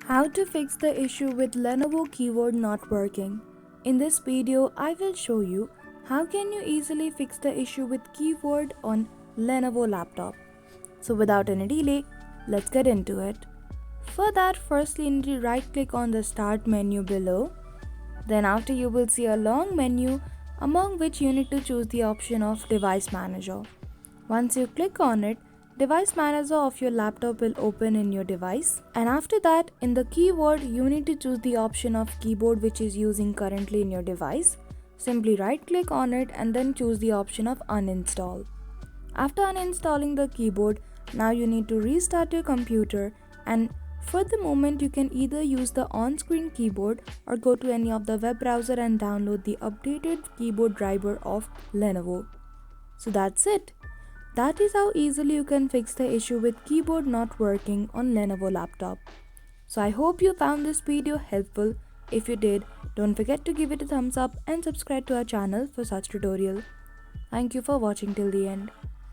How to fix the issue with Lenovo keyboard not working. In this video, I will show you how can you easily fix the issue with keyboard on Lenovo laptop. So without any delay, let's get into it. For that, firstly you need to right click on the start menu below. Then after you will see a long menu among which you need to choose the option of device manager. Once you click on it, device manager of your laptop will open in your device, and after that in the keyboard you need to choose the option of keyboard which is using currently in your device. Simply right click on it and then choose the option of uninstall. After uninstalling the keyboard, now you need to restart your computer, and for the moment you can either use the on-screen keyboard or go to any of the web browser and download the updated keyboard driver of Lenovo. So that's it. That is how easily you can fix the issue with keyboard not working on Lenovo laptop. So I hope you found this video helpful. If you did, don't forget to give it a thumbs up and subscribe to our channel for such tutorial. Thank you for watching till the end.